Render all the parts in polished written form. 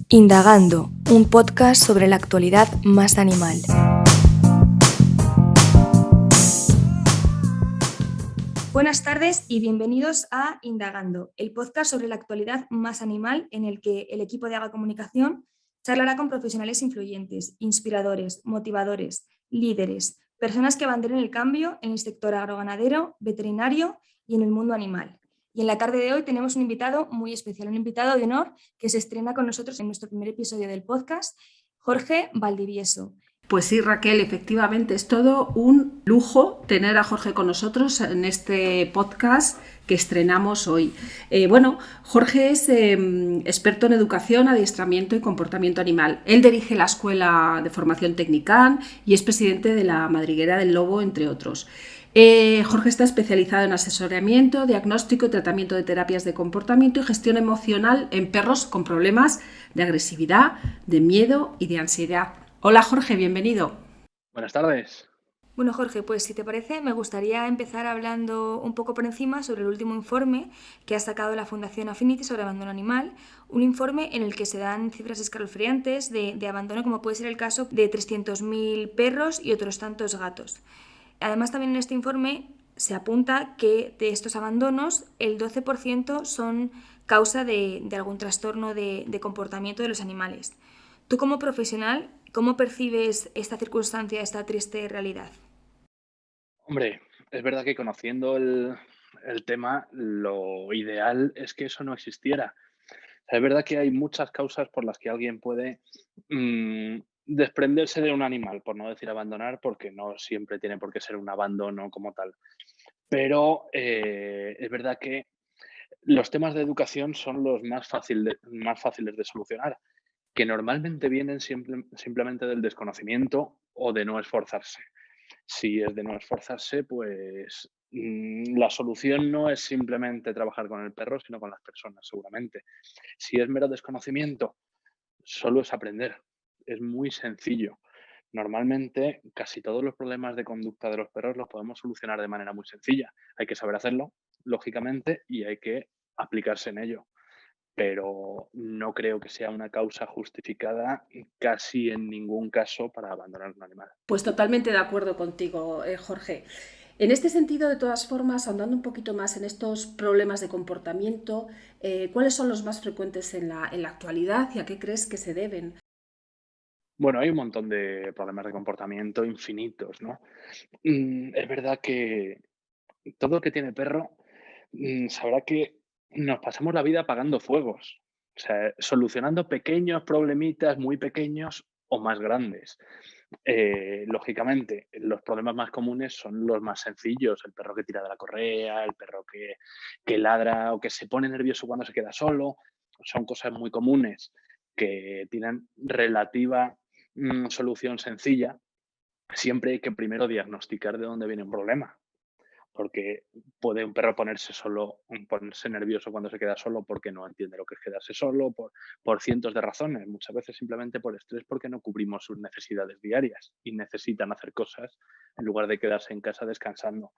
Indagando, un podcast sobre la actualidad más animal. Buenas tardes y bienvenidos a Indagando, el podcast sobre la actualidad más animal en el que el equipo de Aga Comunicación charlará con profesionales influyentes, inspiradores, motivadores, líderes, personas que abandonen el cambio en el sector agroganadero, veterinario y en el mundo animal. Y en la tarde de hoy tenemos un invitado muy especial, un invitado de honor que se estrena con nosotros en nuestro primer episodio del podcast, Jorge Valdivieso. Pues sí, Raquel, efectivamente, es todo un lujo tener a Jorge con nosotros en este podcast que estrenamos hoy. Jorge es experto en educación, adiestramiento y comportamiento animal. Él dirige la Escuela de Formación Tecnican y es presidente de la Madriguera del Lobo, entre otros. Jorge está especializado en asesoramiento, diagnóstico y tratamiento de terapias de comportamiento y gestión emocional en perros con problemas de agresividad, de miedo y de ansiedad. Hola Jorge, bienvenido. Buenas tardes. Bueno, Jorge, pues si te parece, me gustaría empezar hablando un poco por encima sobre el último informe que ha sacado la Fundación Affinity sobre abandono animal, un informe en el que se dan cifras escalofriantes de abandono, como puede ser el caso de 300.000 perros y otros tantos gatos. Además, también en este informe se apunta que de estos abandonos el 12% son causa de algún trastorno de comportamiento de los animales. Tú como profesional, ¿cómo percibes esta circunstancia, esta triste realidad? Hombre, es verdad que conociendo el tema, lo ideal es que eso no existiera. O sea, es verdad que hay muchas causas por las que alguien puede desprenderse de un animal, por no decir abandonar, porque no siempre tiene por qué ser un abandono como tal. Pero es verdad que los temas de educación son los más fáciles de solucionar, que normalmente vienen simplemente del desconocimiento o de no esforzarse. Si es de no esforzarse, pues la solución no es simplemente trabajar con el perro, sino con las personas, seguramente. Si es mero desconocimiento, solo es aprender. Es muy sencillo. Normalmente, casi todos los problemas de conducta de los perros los podemos solucionar de manera muy sencilla. Hay que saber hacerlo, lógicamente, y hay que aplicarse en ello. Pero no creo que sea una causa justificada casi en ningún caso para abandonar un animal. Pues totalmente de acuerdo contigo, Jorge. En este sentido, de todas formas, ahondando un poquito más en estos problemas de comportamiento, ¿cuáles son los más frecuentes en la actualidad y a qué crees que se deben? Bueno, hay un montón de problemas de comportamiento infinitos, ¿no? Es verdad que todo el que tiene perro sabrá que nos pasamos la vida apagando fuegos, o sea, solucionando pequeños problemitas muy pequeños o más grandes. Lógicamente, los problemas más comunes son los más sencillos, el perro que tira de la correa, el perro que ladra o que se pone nervioso cuando se queda solo, son cosas muy comunes que tienen relativa solución sencilla. Siempre hay que primero diagnosticar de dónde viene un problema, porque puede un perro ponerse nervioso cuando se queda solo porque no entiende lo que es quedarse solo, por cientos de razones, muchas veces simplemente por estrés porque no cubrimos sus necesidades diarias y necesitan hacer cosas en lugar de quedarse en casa descansando.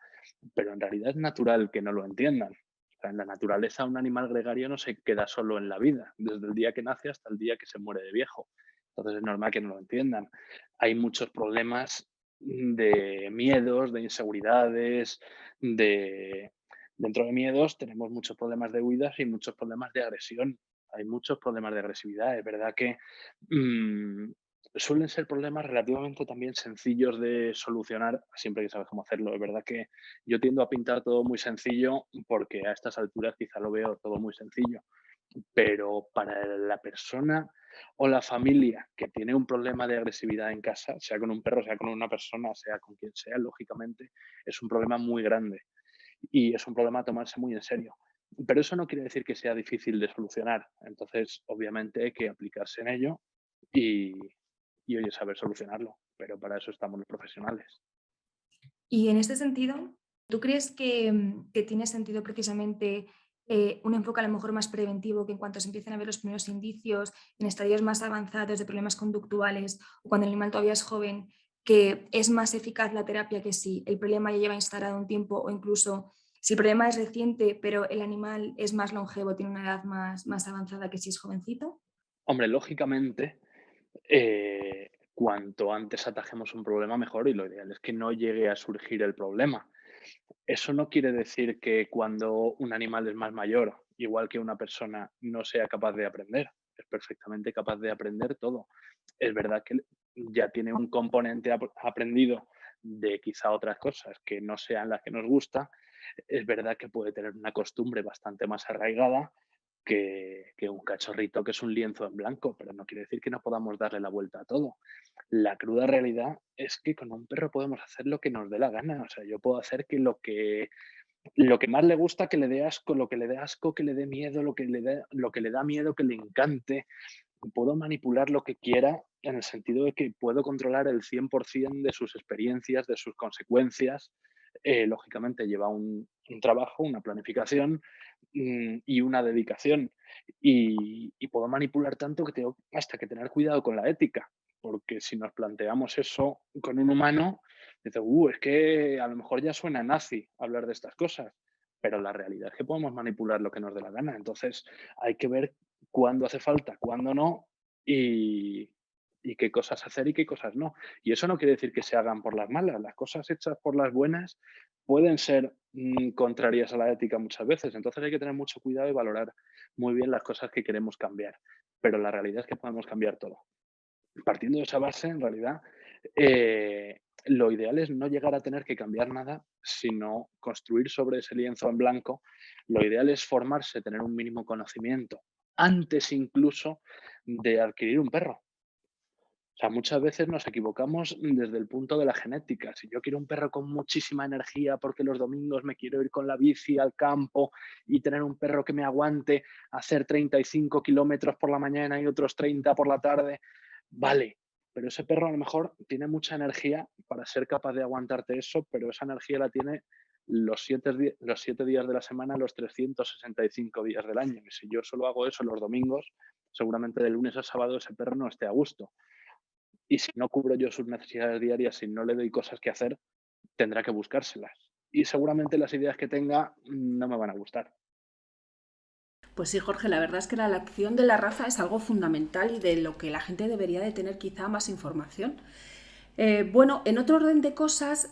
Pero en realidad es natural que no lo entiendan. O sea, en la naturaleza un animal gregario no se queda solo en la vida, desde el día que nace hasta el día que se muere de viejo. Entonces es normal que no lo entiendan. Hay muchos problemas de miedos, de inseguridades, de... Dentro de miedos tenemos muchos problemas de huidas y muchos problemas de agresión. Hay muchos problemas de agresividad. Es verdad que suelen ser problemas relativamente también sencillos de solucionar, siempre que sabes cómo hacerlo. Es verdad que yo tiendo a pintar todo muy sencillo porque a estas alturas quizá lo veo todo muy sencillo, pero para la persona o la familia que tiene un problema de agresividad en casa, sea con un perro, sea con una persona, sea con quien sea, lógicamente, es un problema muy grande y es un problema a tomarse muy en serio. Pero eso no quiere decir que sea difícil de solucionar. Entonces, obviamente, hay que aplicarse en ello y, oye, saber solucionarlo. Pero para eso estamos los profesionales. Y en este sentido, ¿tú crees que tiene sentido precisamente un enfoque a lo mejor más preventivo, que en cuanto se empiecen a ver los primeros indicios en estadios más avanzados de problemas conductuales o cuando el animal todavía es joven, que es más eficaz la terapia que si el problema ya lleva instalado un tiempo o incluso si el problema es reciente pero el animal es más longevo, tiene una edad más avanzada que si es jovencito? Hombre, lógicamente, cuanto antes atajemos un problema, mejor, y lo ideal es que no llegue a surgir el problema. Eso no quiere decir que cuando un animal es más mayor, igual que una persona, no sea capaz de aprender. Es perfectamente capaz de aprender todo. Es verdad que ya tiene un componente aprendido de quizá otras cosas que no sean las que nos gusta. Es verdad que puede tener una costumbre bastante más arraigada que un cachorrito que es un lienzo en blanco, pero no quiere decir que no podamos darle la vuelta a todo. La cruda realidad es que con un perro podemos hacer lo que nos dé la gana. O sea, yo puedo hacer que lo que más le gusta que le dé asco, lo que le dé asco que le dé miedo, lo que le da miedo que le encante. Puedo manipular lo que quiera en el sentido de que puedo controlar el 100% de sus experiencias, de sus consecuencias. Lógicamente lleva un trabajo, una planificación, y una dedicación. Y puedo manipular tanto que tengo hasta que tener cuidado con la ética, porque si nos planteamos eso con un humano, dice, es que a lo mejor ya suena nazi hablar de estas cosas, pero la realidad es que podemos manipular lo que nos dé la gana. Entonces hay que ver cuándo hace falta, cuándo no, y, y qué cosas hacer y qué cosas no. Y eso no quiere decir que se hagan por las malas. Las cosas hechas por las buenas pueden ser contrarias a la ética muchas veces. Entonces hay que tener mucho cuidado y valorar muy bien las cosas que queremos cambiar. Pero la realidad es que podemos cambiar todo. Partiendo de esa base, en realidad, lo ideal es no llegar a tener que cambiar nada, sino construir sobre ese lienzo en blanco. Lo ideal es formarse, tener un mínimo conocimiento, antes incluso de adquirir un perro. O sea, muchas veces nos equivocamos desde el punto de la genética. Si yo quiero un perro con muchísima energía porque los domingos me quiero ir con la bici al campo y tener un perro que me aguante hacer 35 kilómetros por la mañana y otros 30 por la tarde, vale, pero ese perro a lo mejor tiene mucha energía para ser capaz de aguantarte eso, pero esa energía la tiene los 7 días de la semana, los 365 días del año. Y si yo solo hago eso los domingos, seguramente de lunes a sábado ese perro no esté a gusto. Y si no cubro yo sus necesidades diarias, si no le doy cosas que hacer, tendrá que buscárselas. Y seguramente las ideas que tenga no me van a gustar. Pues sí, Jorge, la verdad es que la elección de la raza es algo fundamental y de lo que la gente debería de tener quizá más información. Bueno, en otro orden de cosas,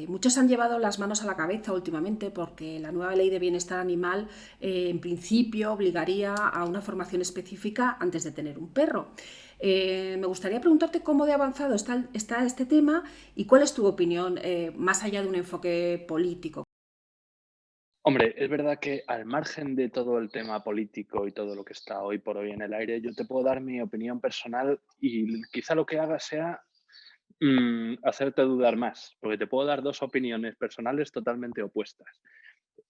muchos han llevado las manos a la cabeza últimamente porque la nueva ley de bienestar animal en principio obligaría a una formación específica antes de tener un perro. Me gustaría preguntarte cómo de avanzado está este tema y cuál es tu opinión más allá de un enfoque político. Hombre, es verdad que al margen de todo el tema político y todo lo que está hoy por hoy en el aire, yo te puedo dar mi opinión personal y quizá lo que haga sea hacerte dudar más, porque te puedo dar dos opiniones personales totalmente opuestas.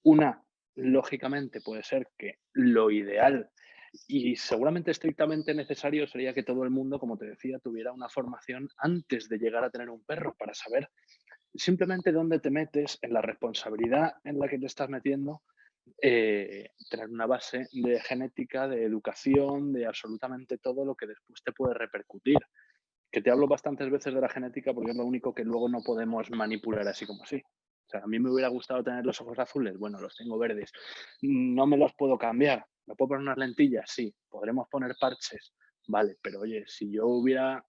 Una, lógicamente, puede ser que lo ideal y seguramente estrictamente necesario sería que todo el mundo, como te decía, tuviera una formación antes de llegar a tener un perro para saber simplemente dónde te metes, en la responsabilidad en la que te estás metiendo, tener una base de genética, de educación, de absolutamente todo lo que después te puede repercutir. Que te hablo bastantes veces de la genética porque es lo único que luego no podemos manipular así como así. O sea, a mí me hubiera gustado tener los ojos azules, bueno, los tengo verdes. No me los puedo cambiar. ¿Me puedo poner unas lentillas? Sí. ¿Podremos poner parches? Vale, pero oye, si yo hubiera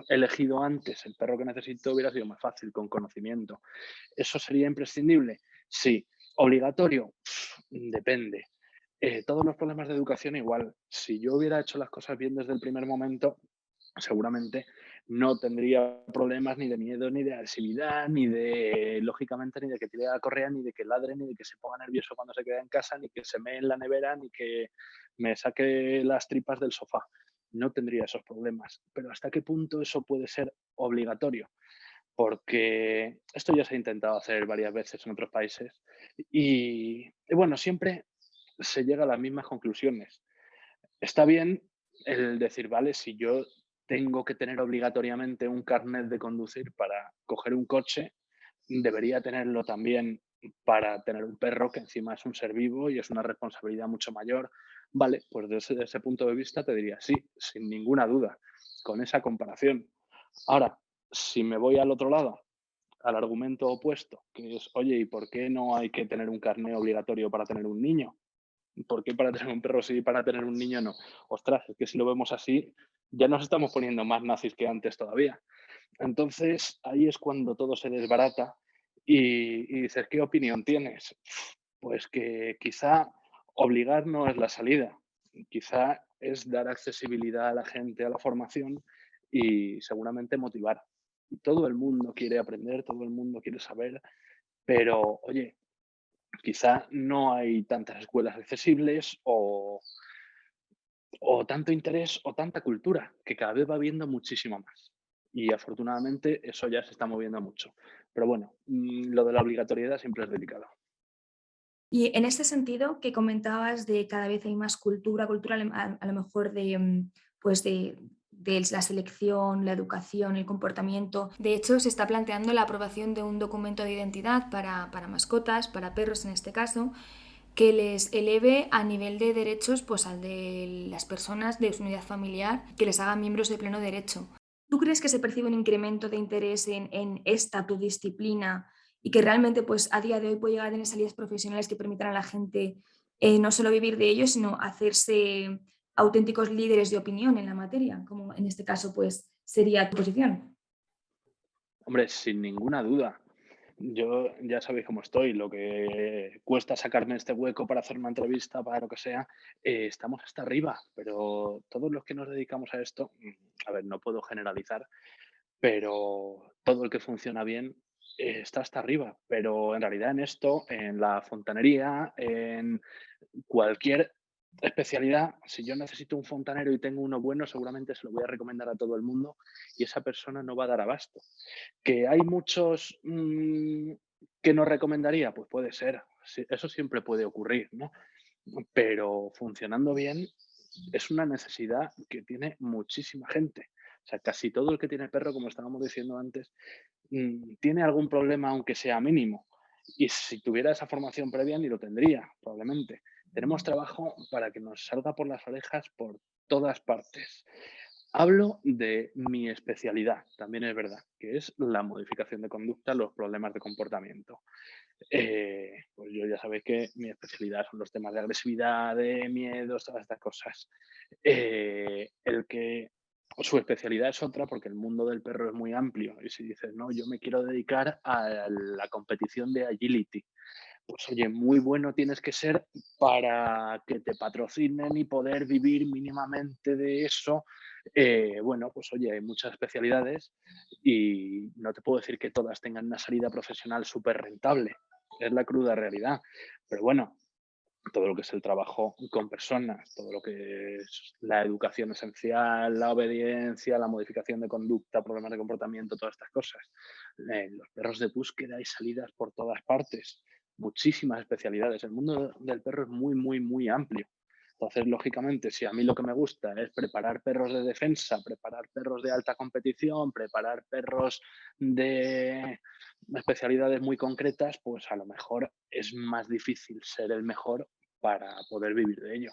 elegido antes el perro que necesito, hubiera sido más fácil, con conocimiento. ¿Eso sería imprescindible? Sí. ¿Obligatorio? Depende. Todos los problemas de educación igual. Si yo hubiera hecho las cosas bien desde el primer momento, seguramente no tendría problemas ni de miedo, ni de agresividad, ni de, lógicamente, ni de que tire la correa, ni de que ladre, ni de que se ponga nervioso cuando se queda en casa, ni que se mee en la nevera, ni que me saque las tripas del sofá. No tendría esos problemas. Pero ¿hasta qué punto eso puede ser obligatorio? Porque esto ya se ha intentado hacer varias veces en otros países y bueno, siempre se llega a las mismas conclusiones. Está bien el decir, vale, si yo tengo que tener obligatoriamente un carnet de conducir para coger un coche, debería tenerlo también para tener un perro, que encima es un ser vivo y es una responsabilidad mucho mayor. Vale, pues desde ese punto de vista te diría sí, sin ninguna duda, con esa comparación. Ahora, si me voy al otro lado, al argumento opuesto, que es, oye, ¿y por qué no hay que tener un carnet obligatorio para tener un niño? ¿Por qué para tener un perro sí y para tener un niño no? Ostras, es que si lo vemos así, ya nos estamos poniendo más nazis que antes todavía. Entonces, ahí es cuando todo se desbarata y dices, ¿qué opinión tienes? Pues que quizá obligar no es la salida, quizá es dar accesibilidad a la gente a la formación y seguramente motivar. Y todo el mundo quiere aprender, todo el mundo quiere saber, pero oye, quizá no hay tantas escuelas accesibles o tanto interés o tanta cultura, que cada vez va habiendo muchísimo más. Y afortunadamente eso ya se está moviendo mucho. Pero bueno, lo de la obligatoriedad siempre es delicado. Y en este sentido que comentabas de cada vez hay más cultura a lo mejor de, pues de la selección, la educación, el comportamiento. De hecho, se está planteando la aprobación de un documento de identidad para mascotas, para perros en este caso, que les eleve a nivel de derechos pues al de las personas de su unidad familiar, que les haga miembros de pleno derecho. ¿Tú crees que se percibe un incremento de interés en esta tu disciplina y que realmente pues a día de hoy puede llegar a tener salidas profesionales que permitan a la gente no solo vivir de ello, sino hacerse auténticos líderes de opinión en la materia, como en este caso pues sería tu posición? Hombre, sin ninguna duda. Yo ya sabéis cómo estoy, lo que cuesta sacarme este hueco para hacer una entrevista, para lo que sea, estamos hasta arriba, pero todos los que nos dedicamos a esto, a ver, no puedo generalizar, pero todo el que funciona bien está hasta arriba. Pero en realidad en esto, en la fontanería, en cualquier especialidad, si yo necesito un fontanero y tengo uno bueno, seguramente se lo voy a recomendar a todo el mundo y esa persona no va a dar abasto. ¿Que hay muchos que no recomendaría? Pues puede ser, sí, eso siempre puede ocurrir, ¿no? Pero funcionando bien es una necesidad que tiene muchísima gente. O sea, casi todo el que tiene perro, como estábamos diciendo antes, tiene algún problema, aunque sea mínimo. Y si tuviera esa formación previa, ni lo tendría, probablemente. Tenemos trabajo para que nos salga por las orejas por todas partes. Hablo de mi especialidad, también es verdad, que es la modificación de conducta, los problemas de comportamiento. Pues yo ya sabéis que mi especialidad son los temas de agresividad, de miedos, todas estas cosas. El que su especialidad es otra porque el mundo del perro es muy amplio. Y si dices, no, yo me quiero dedicar a la competición de agility, pues oye, muy bueno tienes que ser para que te patrocinen y poder vivir mínimamente de eso. Bueno, pues oye, hay muchas especialidades y no te puedo decir que todas tengan una salida profesional súper rentable. Es la cruda realidad. Pero bueno, todo lo que es el trabajo con personas, todo lo que es la educación esencial, la obediencia, la modificación de conducta, problemas de comportamiento, todas estas cosas. Los perros de búsqueda hay salidas por todas partes, muchísimas especialidades. El mundo del perro es muy, muy, muy amplio. Entonces, lógicamente, si a mí lo que me gusta es preparar perros de defensa, preparar perros de alta competición, preparar perros de especialidades muy concretas, pues a lo mejor es más difícil ser el mejor para poder vivir de ello.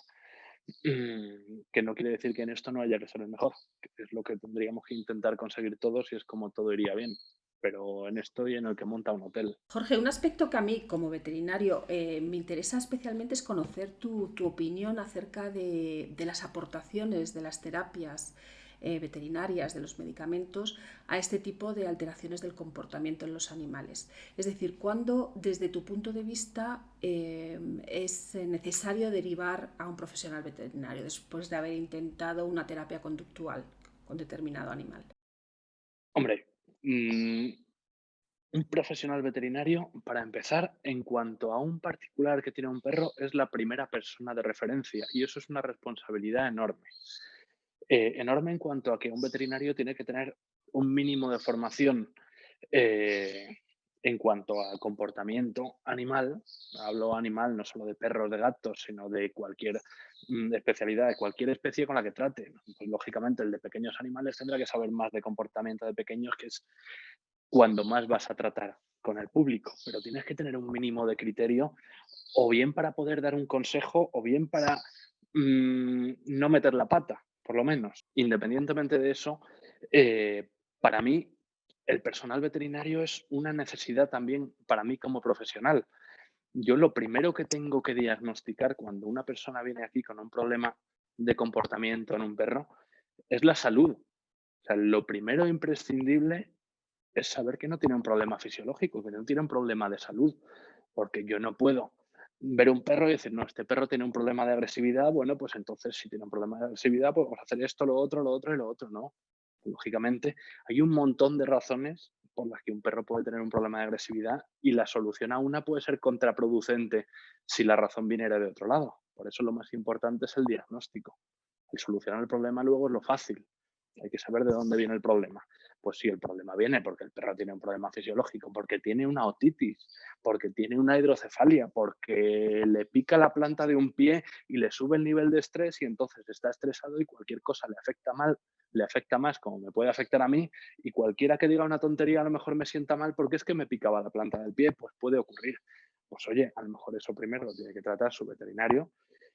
Que no quiere decir que en esto no haya que ser el mejor, que es lo que tendríamos que intentar conseguir todos y es como todo iría bien. Pero en esto y en el que monta un hotel. Jorge, un aspecto que a mí como veterinario me interesa especialmente es conocer tu opinión acerca de las aportaciones de las terapias veterinarias, de los medicamentos, a este tipo de alteraciones del comportamiento en los animales. Es decir, ¿cuándo, desde tu punto de vista, es necesario derivar a un profesional veterinario después de haber intentado una terapia conductual con determinado animal? Hombre, un profesional veterinario, para empezar, en cuanto a un particular que tiene un perro, es la primera persona de referencia y eso es una responsabilidad enorme. Enorme en cuanto a que un veterinario tiene que tener un mínimo de formación eh, en cuanto a comportamiento animal. Hablo animal no solo de perros, de gatos, sino de cualquier especialidad, de cualquier especie con la que trate. Pues, lógicamente, el de pequeños animales tendrá que saber más de comportamiento de pequeños, que es cuando más vas a tratar con el público, pero tienes que tener un mínimo de criterio o bien para poder dar un consejo o bien para no meter la pata, por lo menos. Independientemente de eso, para mí el personal veterinario es una necesidad también para mí como profesional. Yo lo primero que tengo que diagnosticar cuando una persona viene aquí con un problema de comportamiento en un perro es la salud. O sea, lo primero imprescindible es saber que no tiene un problema fisiológico, que no tiene un problema de salud, porque yo no puedo ver un perro y decir, no, este perro tiene un problema de agresividad, bueno, pues entonces si tiene un problema de agresividad, pues vamos a hacer esto, lo otro y lo otro, no. Lógicamente, hay un montón de razones por las que un perro puede tener un problema de agresividad y la solución a una puede ser contraproducente si la razón viniera de otro lado. Por eso lo más importante es el diagnóstico. El solucionar el problema luego es lo fácil. Hay que saber de dónde viene el problema. Pues sí, el problema viene porque el perro tiene un problema fisiológico, porque tiene una otitis, porque tiene una hidrocefalia, porque le pica la planta de un pie y le sube el nivel de estrés y entonces está estresado y cualquier cosa le afecta mal, le afecta más como me puede afectar a mí y cualquiera que diga una tontería a lo mejor me sienta mal porque es que me picaba la planta del pie, pues puede ocurrir. Pues oye, a lo mejor eso primero lo tiene que tratar su veterinario,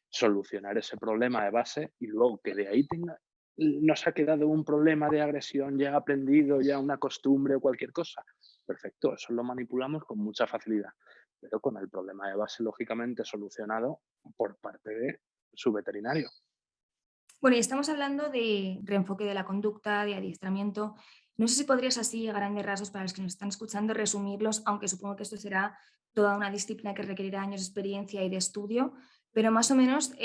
solucionar ese problema de base y luego que de ahí nos ha quedado un problema de agresión ya aprendido, ya una costumbre o cualquier cosa. Perfecto, eso lo manipulamos con mucha facilidad, pero con el problema de base lógicamente solucionado por parte de su veterinario. Bueno, y estamos hablando de reenfoque de la conducta, de adiestramiento. No sé si podrías así, a grandes rasgos, para los que nos están escuchando, resumirlos, aunque supongo que esto será toda una disciplina que requerirá años de experiencia y de estudio, pero más o menos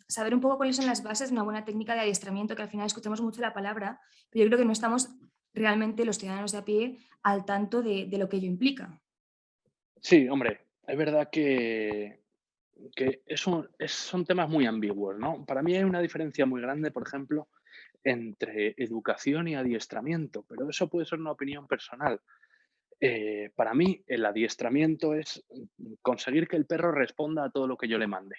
saber un poco cuáles son las bases de una buena técnica de adiestramiento, que al final escuchamos mucho la palabra, pero yo creo que no estamos realmente los ciudadanos de a pie al tanto de lo que ello implica. Sí, hombre, es verdad que son temas muy ambiguos, ¿no? Para mí hay una diferencia muy grande, por ejemplo, entre educación y adiestramiento, pero eso puede ser una opinión personal. Para mí, el adiestramiento es conseguir que el perro responda a todo lo que yo le mande.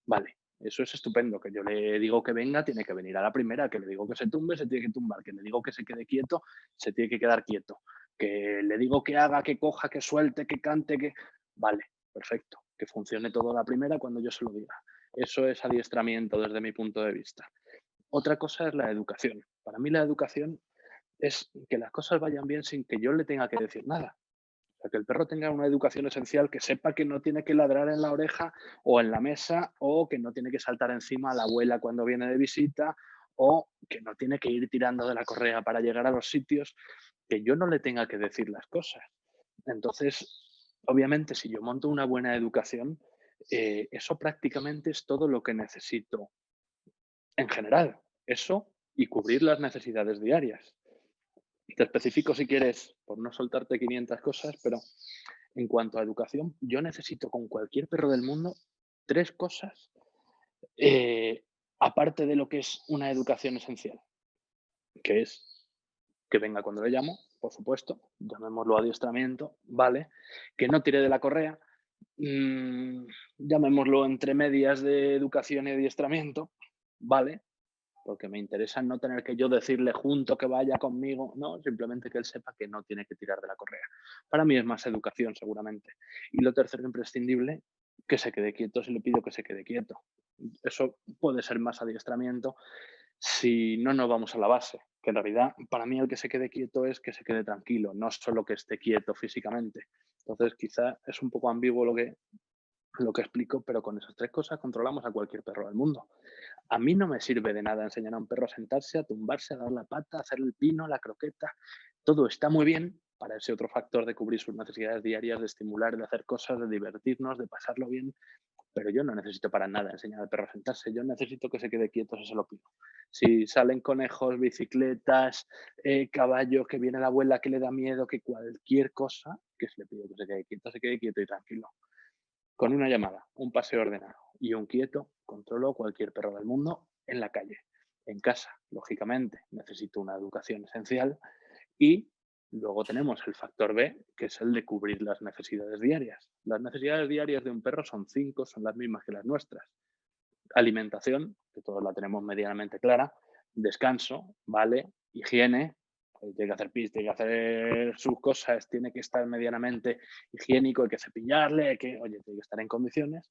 Vale, eso es estupendo. Que yo le digo que venga, tiene que venir a la primera. Que le digo que se tumbe, se tiene que tumbar. Que le digo que se quede quieto, se tiene que quedar quieto. Que le digo que haga, que coja, que suelte, que cante, que... Vale, perfecto. Que funcione todo a la primera cuando yo se lo diga. Eso es adiestramiento desde mi punto de vista. Otra cosa es la educación. Para mí la educación es que las cosas vayan bien sin que yo le tenga que decir nada. O sea, que el perro tenga una educación esencial, que sepa que no tiene que ladrar en la oreja o en la mesa, o que no tiene que saltar encima a la abuela cuando viene de visita, o que no tiene que ir tirando de la correa para llegar a los sitios, que yo no le tenga que decir las cosas. Entonces, obviamente, si yo monto una buena educación, eso prácticamente es todo lo que necesito en general. Eso y cubrir las necesidades diarias. Te especifico si quieres, por no soltarte 500 cosas, pero en cuanto a educación, yo necesito con cualquier perro del mundo 3 cosas, eh, aparte de lo que es una educación esencial, que es que venga cuando le llamo, por supuesto, llamémoslo adiestramiento, vale, que no tire de la correa, llamémoslo entre medias de educación y adiestramiento, vale, porque me interesa no tener que yo decirle junto que vaya conmigo, no, simplemente que él sepa que no tiene que tirar de la correa. Para mí es más educación, seguramente. Y lo tercero imprescindible, que se quede quieto si le pido que se quede quieto. Eso puede ser más adiestramiento si no nos vamos a la base, que en realidad para mí el que se quede quieto es que se quede tranquilo, no solo que esté quieto físicamente. Entonces quizá es un poco ambiguo lo que explico, pero con esas 3 cosas controlamos a cualquier perro del mundo. A mí no me sirve de nada enseñar a un perro a sentarse, a tumbarse, a dar la pata, a hacer el pino, la croqueta. Todo está muy bien para ese otro factor de cubrir sus necesidades diarias, de estimular, de hacer cosas, de divertirnos, de pasarlo bien, pero yo no necesito para nada enseñar al perro a sentarse, yo necesito que se quede quieto si se lo pido. Si salen conejos, bicicletas, caballos, que viene la abuela que le da miedo, que cualquier cosa, que se le pido que se quede quieto y tranquilo. Con una llamada, un paseo ordenado y un quieto, controlo cualquier perro del mundo en la calle. En casa, lógicamente, necesito una educación esencial y luego tenemos el factor B, que es el de cubrir las necesidades diarias. Las necesidades diarias de un perro son 5, son las mismas que las nuestras. Alimentación, que todos la tenemos medianamente clara, descanso, ¿vale? Higiene, tiene que hacer pis, tiene que hacer sus cosas, tiene que estar medianamente higiénico, hay que cepillarle, tiene que estar en condiciones.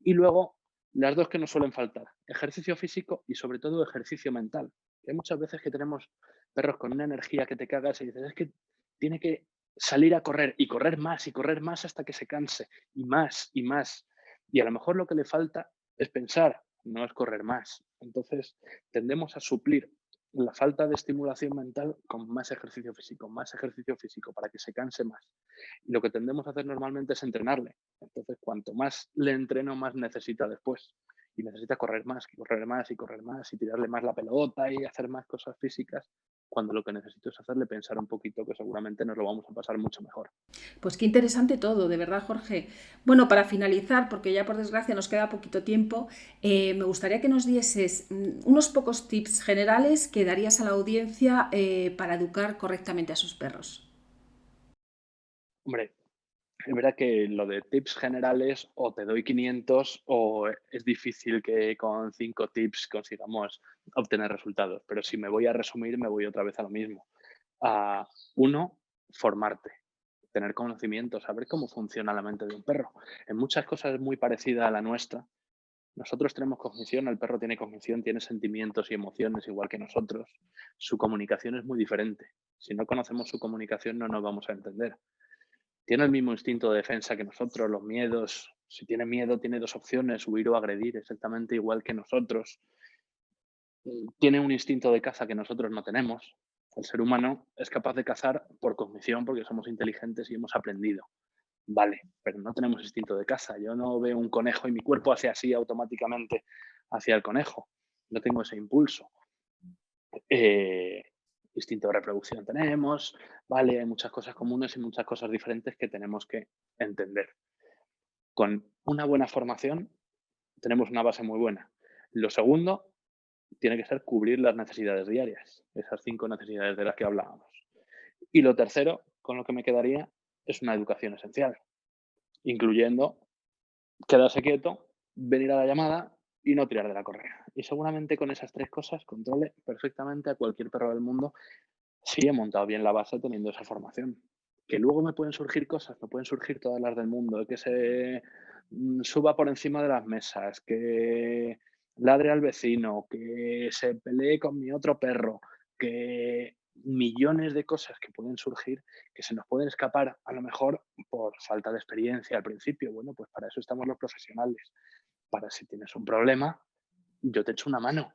Y luego, las dos que nos suelen faltar, ejercicio físico y sobre todo ejercicio mental. Hay muchas veces que tenemos perros con una energía que te cagas y dices, es que tiene que salir a correr y correr más y correr más hasta que se canse y más y más. Y a lo mejor lo que le falta es pensar, no es correr más. Entonces tendemos a suplir la falta de estimulación mental con más ejercicio físico para que se canse más. Y lo que tendemos a hacer normalmente es entrenarle. Entonces, cuanto más le entreno, más necesita después. Y necesita correr más, y correr más, y correr más, y tirarle más la pelota y hacer más cosas físicas, cuando lo que necesito es hacerle pensar un poquito que seguramente nos lo vamos a pasar mucho mejor. Pues qué interesante todo, de verdad, Jorge. Bueno, para finalizar, porque ya por desgracia nos queda poquito tiempo, me gustaría que nos dieses unos pocos tips generales que darías a la audiencia para educar correctamente a sus perros. Hombre, es verdad que lo de tips generales o te doy 500 o es difícil que con 5 tips consigamos obtener resultados, pero si me voy a resumir, me voy otra vez a lo mismo. A uno, formarte, tener conocimiento, saber cómo funciona la mente de un perro. En muchas cosas es muy parecida a la nuestra. Nosotros tenemos cognición, el perro tiene cognición, tiene sentimientos y emociones igual que nosotros. Su comunicación es muy diferente. Si no conocemos su comunicación no nos vamos a entender. Tiene el mismo instinto de defensa que nosotros, los miedos. Si tiene miedo, tiene dos opciones, huir o agredir, exactamente igual que nosotros. Tiene un instinto de caza que nosotros no tenemos. El ser humano es capaz de cazar por cognición porque somos inteligentes y hemos aprendido. Vale, pero no tenemos instinto de caza. Yo no veo un conejo y mi cuerpo hace así automáticamente hacia el conejo. No tengo ese impulso. Eh, Instinto de reproducción tenemos, vale, hay muchas cosas comunes y muchas cosas diferentes que tenemos que entender. Con una buena formación tenemos una base muy buena. Lo segundo tiene que ser cubrir las necesidades diarias, esas 5 necesidades de las que hablábamos. Y lo tercero, con lo que me quedaría, es una educación esencial, incluyendo quedarse quieto, venir a la llamada y no tirar de la correa. Y seguramente con esas 3 cosas controle perfectamente a cualquier perro del mundo si he montado bien la base teniendo esa formación. Que luego me pueden surgir cosas, me pueden surgir todas las del mundo, que se suba por encima de las mesas, que ladre al vecino, que se pelee con mi otro perro, que millones de cosas que pueden surgir, que se nos pueden escapar a lo mejor por falta de experiencia al principio. Bueno, pues para eso estamos los profesionales. Para si tienes un problema, yo te echo una mano,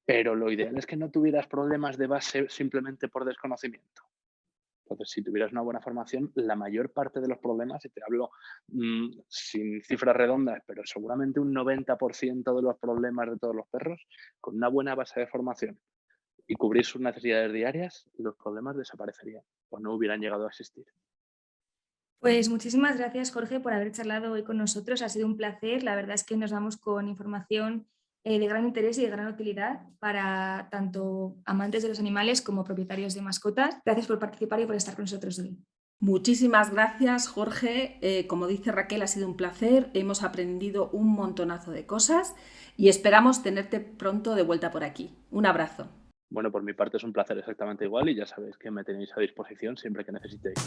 pero lo ideal es que no tuvieras problemas de base simplemente por desconocimiento. Entonces, si tuvieras una buena formación, la mayor parte de los problemas, y te hablo sin cifras redondas, pero seguramente un 90% de los problemas de todos los perros, con una buena base de formación y cubrir sus necesidades diarias, los problemas desaparecerían o no hubieran llegado a existir. Pues muchísimas gracias, Jorge, por haber charlado hoy con nosotros. Ha sido un placer. La verdad es que nos vamos con información de gran interés y de gran utilidad para tanto amantes de los animales como propietarios de mascotas. Gracias por participar y por estar con nosotros hoy. Muchísimas gracias, Jorge. Como dice Raquel, ha sido un placer. Hemos aprendido un montonazo de cosas y esperamos tenerte pronto de vuelta por aquí. Un abrazo. Bueno, por mi parte es un placer exactamente igual y ya sabéis que me tenéis a disposición siempre que necesitéis.